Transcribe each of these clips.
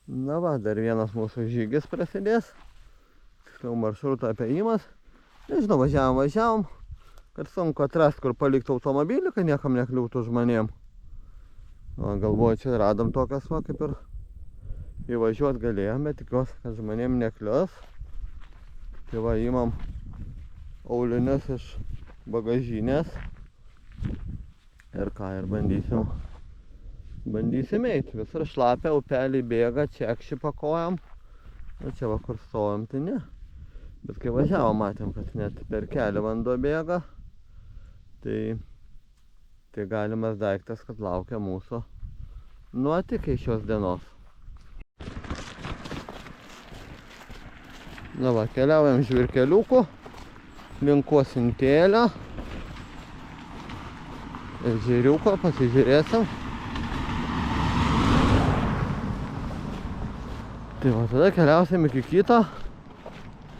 Na va, dar vienas mūsų žygis prasidės. Tiksliau maršruto apėjimas. Nežinau, važiavom. Kad sunku atrasti, kur palikti automobilį, kad niekam nekliūtų žmonėm. O galvoju, čia radom tokias va, kaip ir įvažiuot galėjom, bet tikiuosi, kad žmonėm neklius. Tai va, imam aulinius iš bagažinės. Ir ką, ir bandysim eiti. Visur šlapia, upelį bėga, čekši pakojam. Na čia va, kur stovim, tai ne. Bet kai važiavom, matėm, kad net per kelią vanduo bėga. Tai galimas daiktas, kad laukia mūsų nuotykiai šios dienos. Na va, keliaujam žvirkeliuku, link Uosintėlio. Ežeriuko, pasižiūrėsim. Tai va, tada keliausim iki kito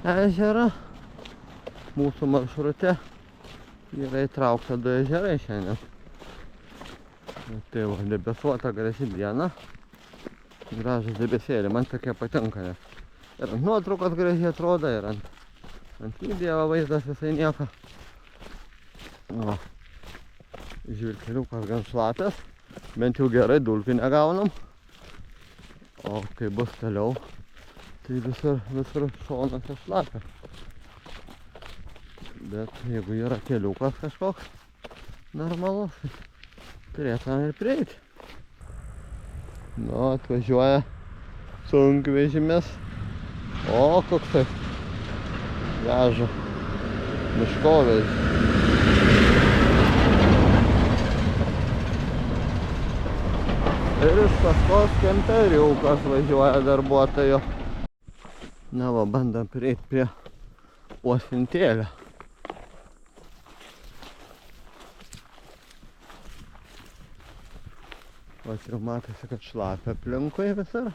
ežerą. Mūsų maršrute yra įtraukta 2 ežerai šiandien. Tai va, debesuota graži diena. Gražus debesėlį, man tokie patinka, nes ir ant nuotraukos gražiai atrodo, ir ant video vaizdas visai nieko. Va. Žvirkeliukas gan šlapias, bent jau gerai dulkių negaunam. O kai bus toliau, tai visur šonuose šlapia. Bet jeigu yra keliukas kažkoks normalus, turėtume ir prieiti. Nu, atvažiuoja sunkvežimis. O, koks tai veža miškovežį. Ir iš paskos kemperiukas važiuoja darbuotojo. Na va, bandam prieiti prie Uosintėlio. Va, jau matosi, kad šlapia aplinkui visur.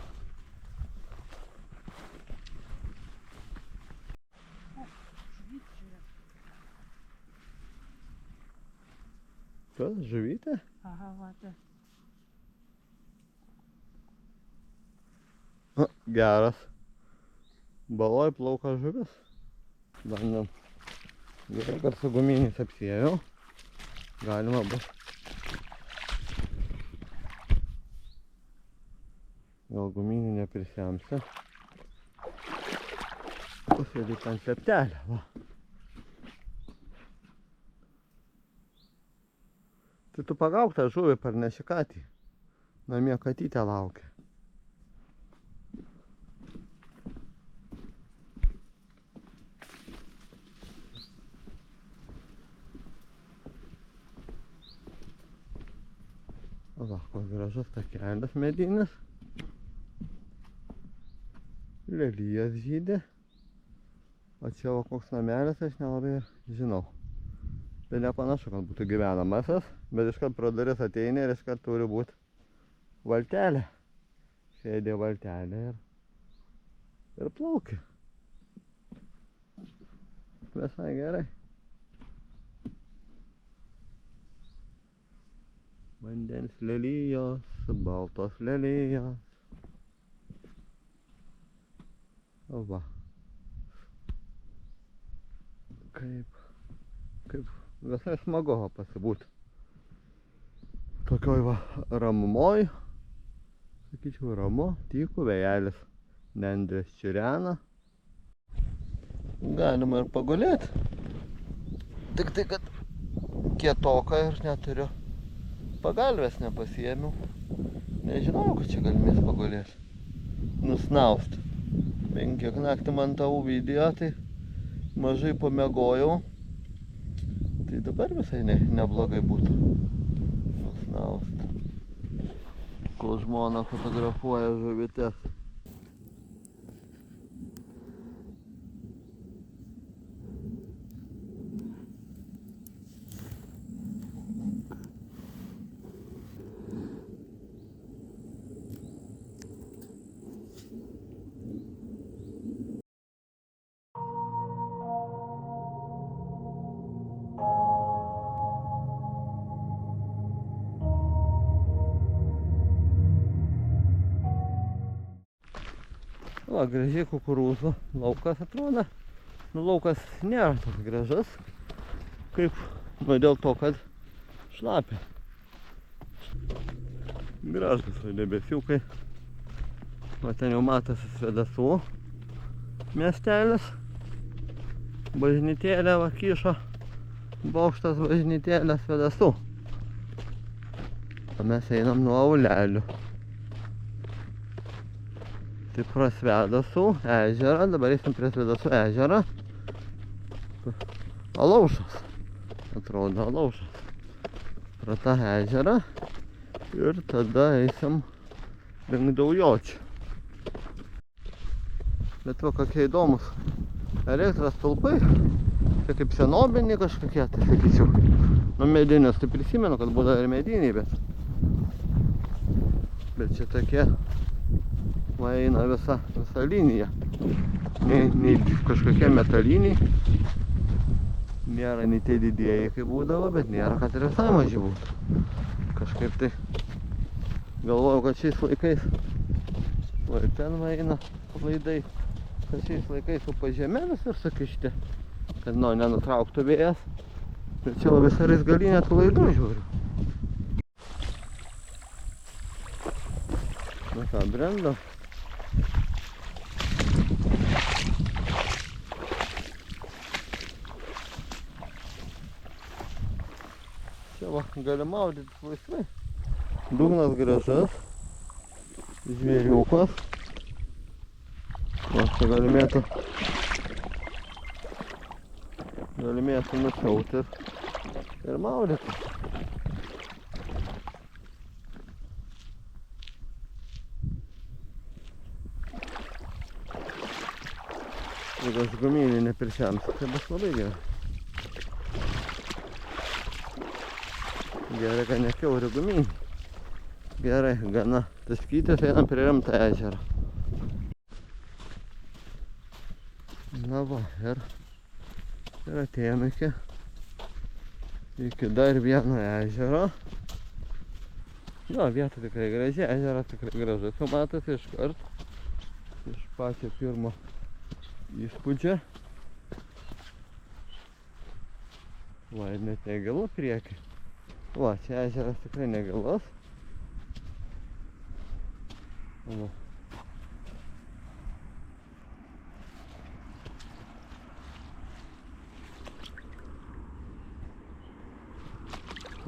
Kas, žuvytė? Aha, va. Geras. Baloj plauka žuvis. Bandom. Gerai, kad su guminiais apsiejau. Galima bus. Gal guminį neprisiamsi. Pasėdėti ant leptelę, va. Tai tu pagauk tą žuvį, parneši katį. Namie katytė laukia. Va, koks gražus takelis medinis. Lelijos žydė. O čia va koks namelis, aš nelabai žinau. Tai nepanašu, kad būtų gyvenamasis, bet iškart pro duris ateini ir iškart turi būti valtelė. Sėdė valtelė ir plaukia. Visai gerai. Vandens lelijos, baltos lelijos. O va. Kaip visai smagu pasibūti. Tokioj va ramumoj. Sakyčiau, ramu, tyku, vėjelis nendrės čirena. Galima ir pagulėti. Tik tai, kad kietoka ir neturiu pagalvės, nepasiėmiau. Nežinau, kad čia galimės pagulėti. Nusnaust. Bent kiek naktį montavau video, tai mažai pamiegojau. Tai dabar visai neblogai būtų nusnaust. Kol žmona fotografuoja žuvytes. Va, gražiai kukurūzų laukas atrodo. Nu, laukas nėra toks gražus, kaip, nu, dėl to, kad šlapia. Gražus debesiukai. Va, ten jau matosi Svėdasų miestelis. Bažnytėlė va kyšo. Bokštas bažnytėlė Svėdasų. O mes einam nuo Aulelių. Tai pro Svėdasų ežerą, dabar eisim prie Svėdasų ežerą. Alaušas. Atrodo Alaušas. Pro tą ežerą. Ir tada eisim link Daujočių. Bet va, kokie įdomus elektros stulpai. Čia kaip senobiniai kažkokie, tai sakyčiau. Nu, medinius, tai prisimenu, kad būdavo ir mediniai, bet čia tokie, va, eina visa linija. Nei kažkokie metaliniai. Nėra nei tie didieji, kaip būdavo, bet nėra, kad ir visai maži būtų. Kažkaip tai galvojau, kad šiais laikais, va, ir ten va eina laidai, kad šiais laikais jau pažemėlis ir sakyšti, kad nu, nenutrauktų vėjas. Ir čia visą raizgalinę tų laidų žiūriu. Na ką, brendo. Čia va, gali maudytis laisvai. Dugnas gražus. Žvėriukas. Va, čia galimėtų nusiauti ir maudyti. Jeigu aš gumynį nepiršiamsiu, tai bus labai gerai. Gerai, kad ne kiauri gumynį. Gerai, gana taškytis, einam prie rimtą ežerą. Na va, ir atėjom iki dar vieno ežero. Jo, vieta tikrai graži, ežeras tikrai gražus, jau matosi iškart. Iš pačio pirmo įspūdžio. Va, ir net negilu priekį. Va, čia ežeras tikrai negilus. Va.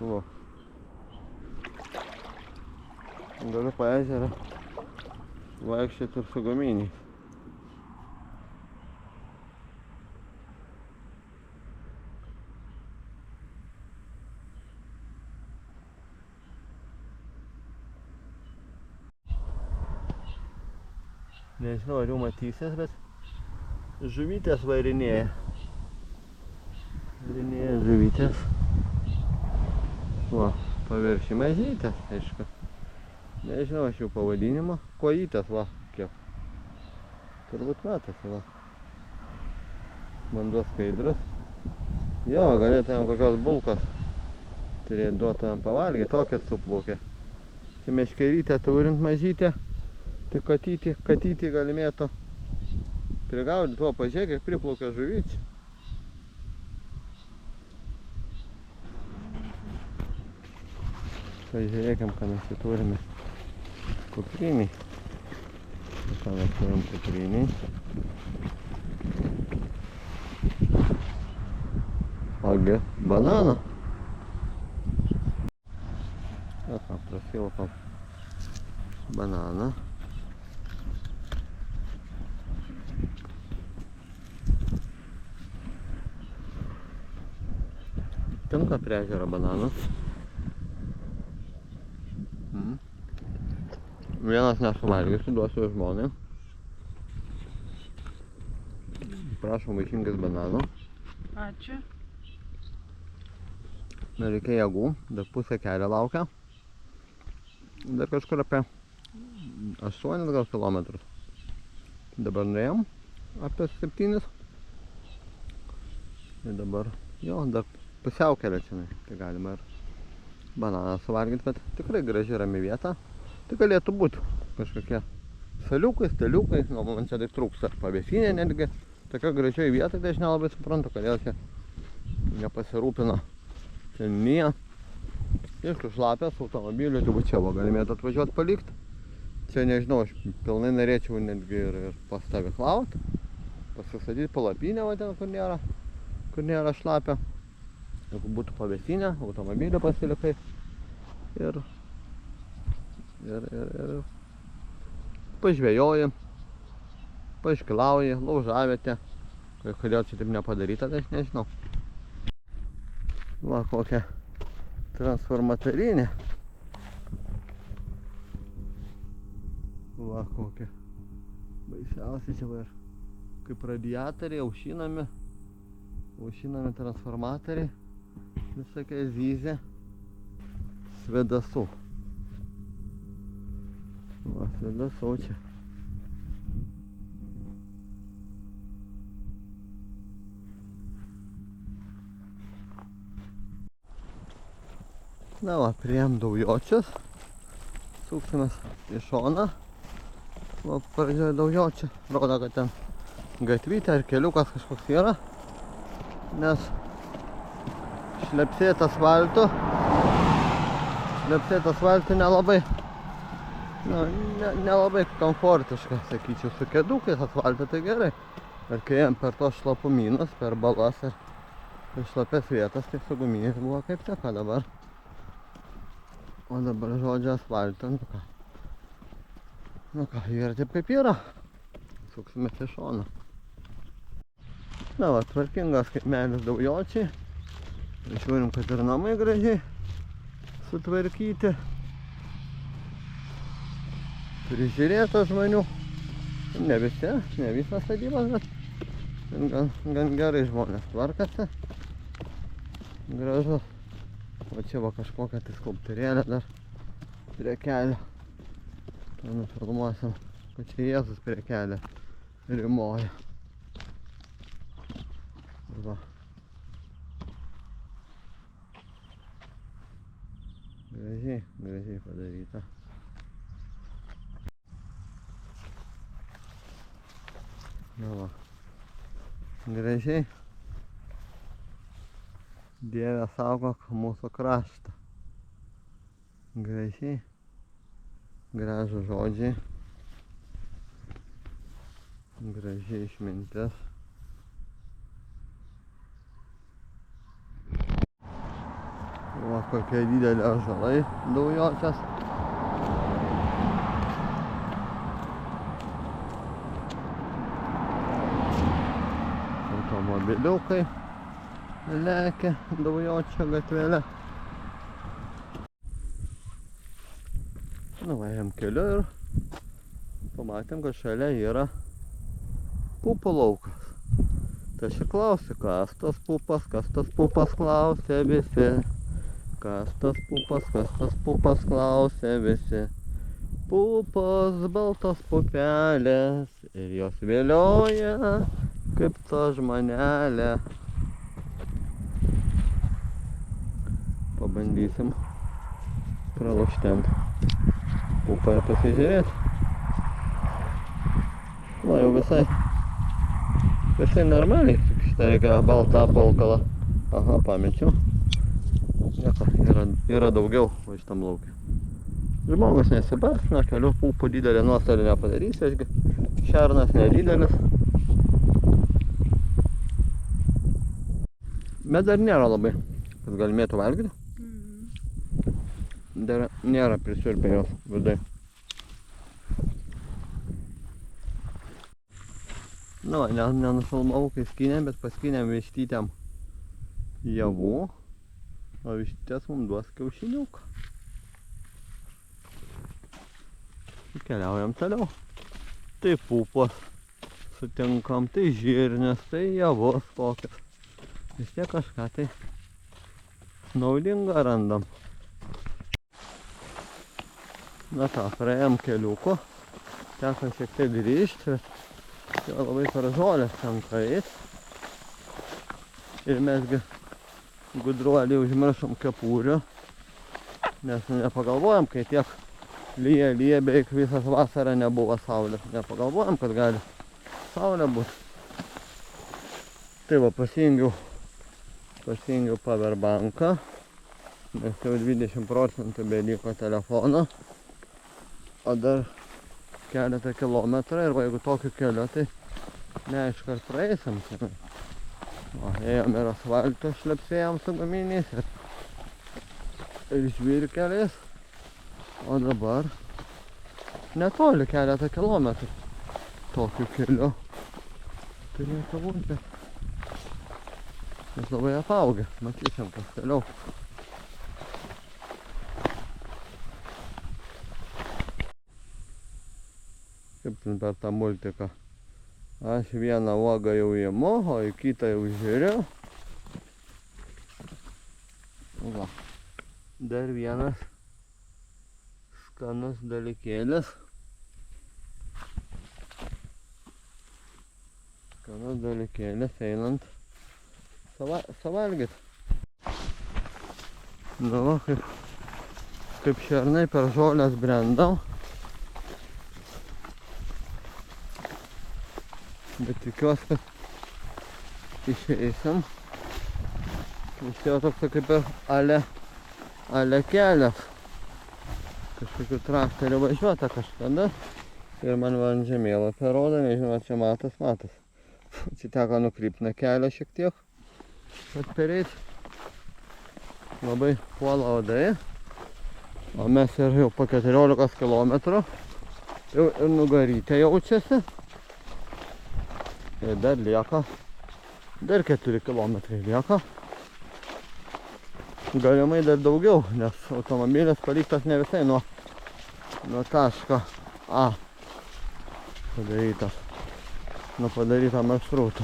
Va. Galiu po ežerą vaikščioti ir su guminiais. Nežinau, ar jau matysis, bet žuvytės varinėja. Varinėja žuvytės. Va, paviršiai mažytės, aišku. Nežinau aš jų pavadinimo. Kojytės, va, kiek. Turbūt matosi, va. Vanduo skaidrus. Jo, galėtumėm kokios bulkos turėti, duotumėm pavalgyti, tokias suplaukė. Čia meškerytę turint mažytę, tai katytį galimėtų prigaudyti. O, pažiūrėk, kiek priplaukia žuvyčių. Pažiūrėkim, ką mes čia turime. Kupriniai. Ką mes turim kupriniai. Ogi, banano. Ką, prasilpam bananą. Tinka prie ežero bananas. Vienas nesuvalgysiu, duosiu žmonai. Prašom, vaišinkis bananų. Ačiū. Reikia jėgų, dar pusę kelio laukia. Dar kažkur apie 8 gal kilometrus. Dabar nuėjom apie 7. Ir dabar, jo, dar pusiau kelio čia. Tai galima ir bananą suvalgyti, bet tikrai graži rami vieta. Tai galėtų būti kažkokie saliukai, steliukai, man čia taip trūksta pavėsinė netgi. Tokia gražiai vieta, tai aš nelabai suprantu, kodėl čia nepasirūpino seniūnija. Iš šlapės automobilių, tai va čia va galimėtų atvažiuoti palikti. Čia nežinau, aš pilnai norėčiau netgi ir pastovyklauti, pasistatyti palapinę, va ten, kur nėra šlapio. Jeigu būtų pavėsinė, automobilį pasilikai ir pažvejoji, paškilauji, laužavietė. Kodėl čia taip nepadaryta, tai aš nežinau. Va kokia transformatorinė. Va kokia. Baisiausia čia va ir kaip radiatoriai, aušinami transformatoriai. Visokia zyzė. Svedasų. Va, svedasų čia. Na va, priėjom Daujočius. Suksimės į šoną. Va, pradžioje Daujočių. Rodo, kad ten gatvytė ar keliukas kažkoks yra. Nes šlepsėt asfaltu nelabai, nelabai komfortiška, sakyčiau, su kėdukais asfaltu tai gerai. Bet kai ėjom per tos šlapumynus, per balas ir šlapės vietas, tai su guminiais buvo kaip teka dabar. O dabar žodžio asfaltu, nu ką, yra taip kaip yra. Suksimės į šoną. Na va, tvarkingas kaimelis Daujočiai. Žiūrim, kad ir namai gražiai sutvarkyti. Prižiūrėta žmonių. Ne visas sodybas, bet gan gerai žmonės tvarkasi. Gražus. O čia va kažkokia tai skulptūrėlė dar prie kelio. Tai nufilmuosim, kad čia Jėzus prie kelio rimoja. Va. Gražiai padaryta. Na va. Gražiai. Dieve saugok mūsų kraštą. Gražiai. Gražų žodžiai. Gražiai išmintis. Va, kokie didelė ąžuolai Daujočias. Automobiliukai lekia Daujočio gatvele. Nuvažiam keliu ir pamatėm, kad šalia yra pupų laukas. Tai aš ir klausiu, kas tas pupas klausė visi. Kas tas pupas klausė visi. Pupos baltos pupelės ir jos vėlioja kaip ta žmonelė. Pabandysim pralukštenti pupą ir pasižiūrėti. Na jau visai normaliai. Šitą reikia baltą apvalkalą. Aha, pamečiau. Yra daugiau va šitam lauke. Žmogus nesibarsina, kelių pupų didelė nuostolį nepadarys, aiškiai. Šernas nedidelis. Bet dar nėra labai, kad galimėtų valgyti. Dar nėra prisirpę jos vidai. Nu, nenufilmavau, kai skynėm, bet paskynėm vištytėm javų. O vištytės mums duos kiaušiniuką. Keliaujam toliau. Tai pupos sutinkam, tai žirnės, tai javos kokios. Vis tiek kažką tai naudingą randam. Na ką, praėjom keliuku. Teko šiek tiek grįžti. Čia labai per žolės tenka eit. Ir mesgi gudruoliai užmiršom kepurių. Nes nepagalvojam, kai tiek lyja, beveik visas vasarą nebuvo saulės. Nepagalvojom, kad gali saulė būti. Tai va, pasijungiau powerbanką, nes jau 20% beliko telefono, o dar keletą kilometrų ir jeigu tokiu keliu, tai neaišku, ar praeisim. O, ėjom ir asfaltą šlepsėjom su guminiais ir žvyrkeliais, o dabar netoli keletą kilometrų tokiu keliu turėtų būti. Jis labai apaugę, matysim kas toliau. Kaip ten per tą multiką. Aš vieną uogą jau imu, o į kitą jau žiūriu. Va. Dar vienas skanus dalykėlis. Skanus dalykėlis einant savalgyt. Nu va, kaip šernai per žolės brendam. Bet tikiuosi, kad išeisim. Išėjo toks kaip ir ale kelias. Kažkokiu traktoriu važiuota kažkada. Ir man va ant žemėlapio rodo, nežinau, čia matas. Čia teko nukrypti nuo kelio šiek tiek. Kad pereit. Labai puola odai. O mes ir jau po 14 kilometrų. Jau ir nugarytė jaučiasi. Ir dar lieka, dar 4 kilometrai lieka. Galimai dar daugiau, nes automobilis paliktas ne visai nuo taško A padarytas, nuo padaryto maršruto.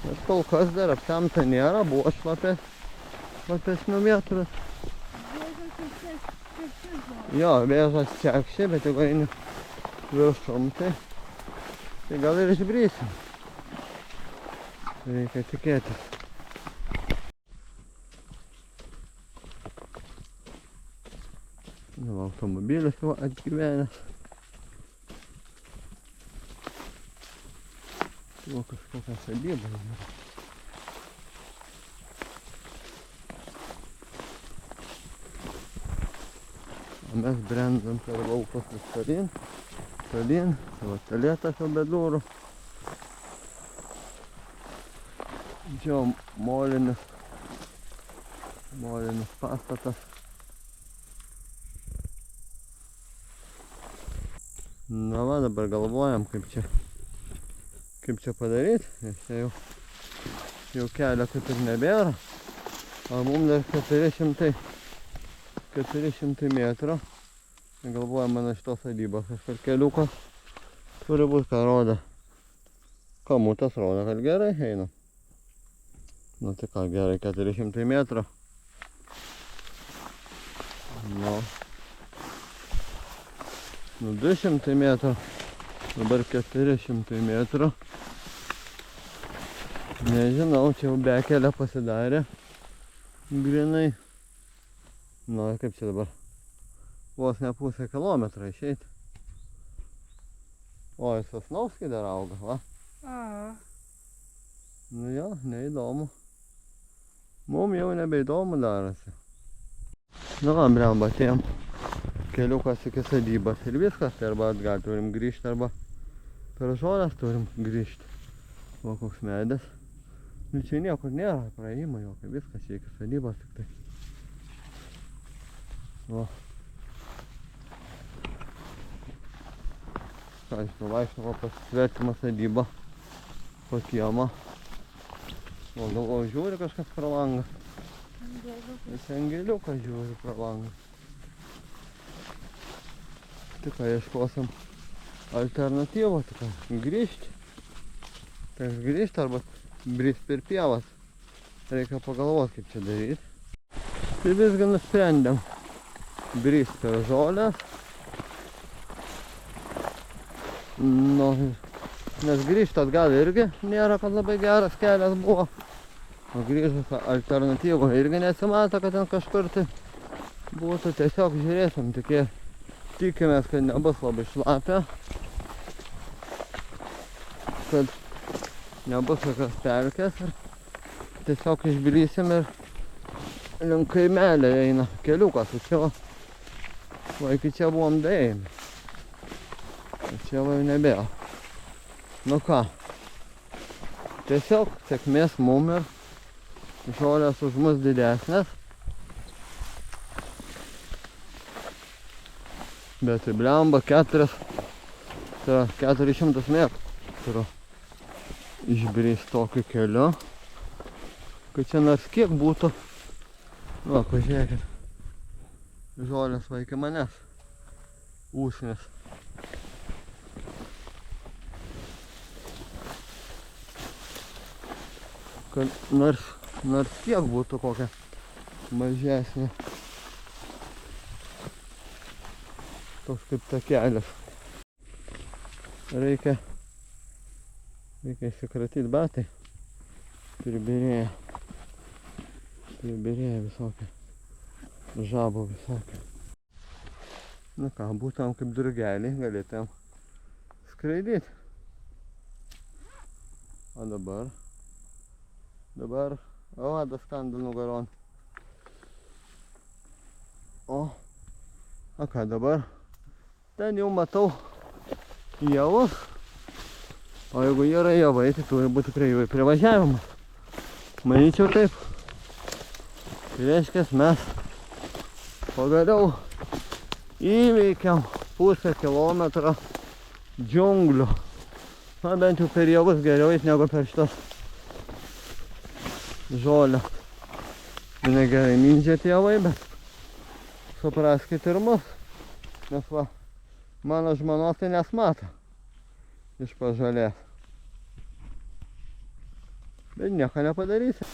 Bet kol kas dar apsemta nėra, buvo šlapesnių vietų. Jo, vėžas čekšė, bet jeigu eini viršum, tai gal ir išbrysim. Reikia tikėtis. Nu, automobilis jau atgyvenęs. Tai kažkokia sodyba. O mes brendam per laukus vis tolyn. Savo telėtas jau be durų. Čia molinis pastatas. Na va, dabar galvojam, kaip čia padaryti, nes čia jau kelio kaip ir nebėra. O mums dar 400 metrų. Galvojam, mano šitos sodybos kažkur keliukas turi būt, ką rodo. Kamutas rodo, kad gerai eina. Nu tai ką, gerai, 400 metrų. Nu 200 metrų. Dabar 400 metrų. Nežinau, čia jau bekelė pasidarė. Grinai. Nu, kaip čia dabar? Vos ne pusę kilometrą išeiti. O, ir Sosnovskiai dar auga, va? Nu jo, neįdomu. Mum jau nebeįdomu darosi. Nu va, blemba, atėjom keliukas iki sodybos ir viskas. Tai arba atgal turim grįžti, arba per žolės turim grįžti. O, koks medis. Nu čia niekur nėra praėjimo jokio, viskas čia iki sodybos tik tai. O. Ką žinau, vaikštama pas svetimą sodybą, po kiemą. O galvoju, žiūri kažkas pro langą. Vis angeliukas žiūri pro langą. Tik ką ieškosim alternatyvą, tik grįžti. Teks grįžti arba brist per pievas. Reikia pagalvoti, kaip čia daryti. Tai visgi nusprendėm brist per žolės. Nu, nes grįžti atgal irgi nėra, kad labai geras kelias buvo. O grįžus alternatyvų irgi nesimato, kad ten kažkur tai būtų tiesiog žiūrėsim, tikimės, kad nebus labai šlapia, kad nebus tokios pelkės ir tiesiog išbrisim ir link kaimelio eina keliukas, o čia va iki čia buvom daėjami, o čia va jau nebėjo. Nu ką, tiesiog sėkmės mum ir žolės už mus didesnės. Bet tai blemba 400 metrų išbrist tokiu keliu, kad čia nors kiek būtų. Va, pažiūrėkit, žolės vaikė manęs, ūsnės. Kad nors kiek būtų kokia mažesnė. Toks kaip takelis. Reikia įsikratyti batai. Pribirėja visokia. Žabo visokia. Nu ką, būtum kaip drugeliai, galėtum skraidyti. O dabar, vadas kanda nugaron. O ką dabar? Ten jau matau javus, o jeigu yra javai, tai turi būti tikrai javai privažiavimas. Manyčiau taip. Tai reiškia, mes pagaliau įveikiam pusę kilometro džiunglių. Na, bent jau per javus geriau eit negu per šitas žolę. Negerai mindžiati javai, bet supraskit ir mus. Nes va, mano žmonos tai nesmato iš pažalės. Bet nieko nepadarysi.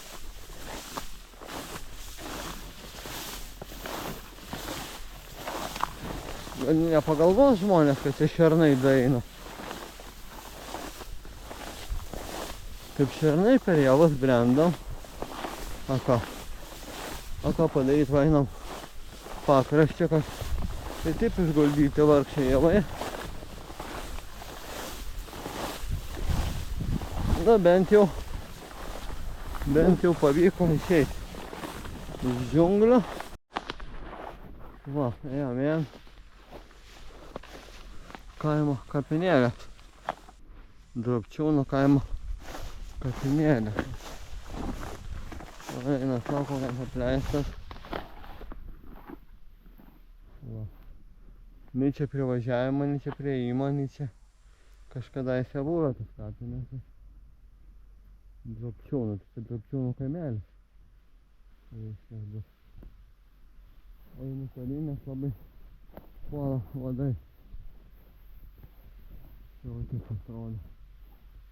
Nepagalvos žmonės, kad čia šernai daeina. Kaip šernai per javus brendam. O ką padaryt, va einam pakraščią, kad tai taip išguldyti vargšai javai. Na, bent jau pavyko išeiti iš džiunglių. Va, ėjom kaimo kapinėlę. Drobčiūnų kaimo kapinėlę. Eina sako, kad apleistas. Va. Nei čia prie važiavimo, nei čia prie įmo, nei čia kažkadaise buvo tas kapinės. Drobčiūnų, tai drobčiūnų kaimelis. O einu tolyn, nes labai puola uodai. Čia va taip atrodo.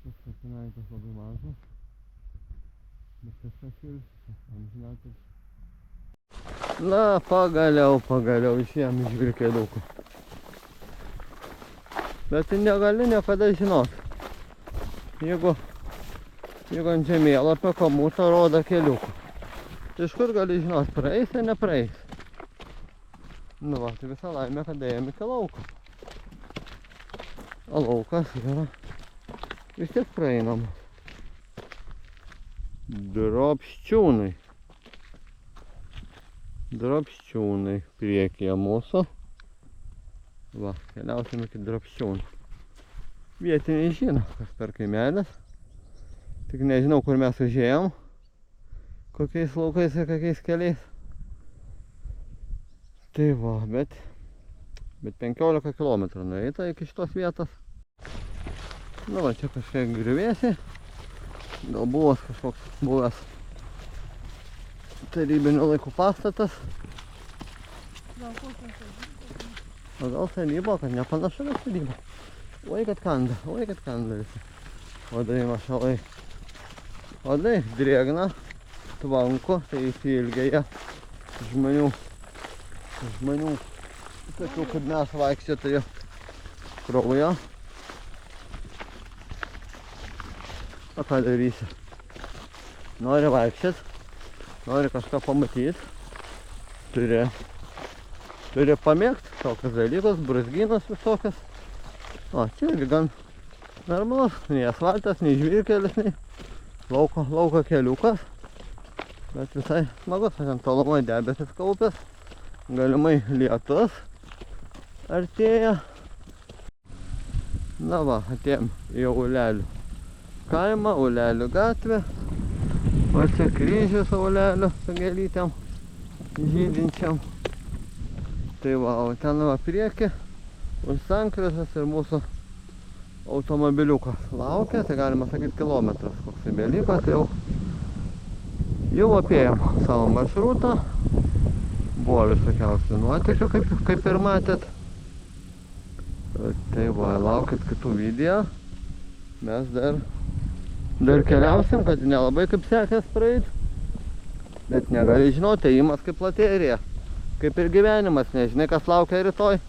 Tas kapinaitis labai mažas. Bet kažkas ilsis, amžinatis. Na, pagaliau išėjom iš grikeliukų. Bet tai negali niekada žinot. Jeigu ant žemėlapio kamutą rodo keliukų. Tai iš kur gali žinot, praeis ar nepraeis? Nu va, tai visą laimę, kad ėjom iki lauko. O laukas yra vis tiek praeinamas. Drobščiūnai priekyje mūsų. Va, keliausim iki drobščiūnų. Vietiniai žino, kas per kaimelis. Tik nežinau, kur mes užėjom. Kokiais laukais ir kokiais keliais. Tai va, bet 15 km nueita iki šitos vietos. Nu va, čia kažkiek griuvėsi. Gal buvo kažkoks buvęs tarybinių laikų pastatas. O gal salyba, kad nepanašu, kad salyba. Oi, kad kanda visi. Odai mašalai. Odai drėgna, tvanku, tai įsiilgėja žmonių, tokių kaip mes vaikščiotojų kraujo. O ką darysi? Nori vaikščiot, nori kažką pamatyti, turi turi pamėgti tokius dalykus, brūzgynus visokius. O, čia irgi gan normalus, nei asfaltas, nei žvyrkelis, nei lauko keliukas. Bet visai smagus, ten tolumai debesis kaupės, galimai lietus artėja. Na va, atėjom į Aulelių kaimą, Aulelių gatvę. O čia kryžius Aulelių su gėlytėm žydinčiam. Tai va, o ten va priekį už sankryžos ir mūsų automobiliukas laukia, tai galima sakyti kilometras koks beliko, tai jau apėjom savo maršrutą. Buvo visokiausių nuotykių, kaip ir matėt. Tai va, laukit kitų video. Mes dar keliausim, kad nelabai kaip sekės praeit. Bet negali žinoti, ėjimas kaip loterija. Kaip ir gyvenimas, nežinai kas laukia rytoj.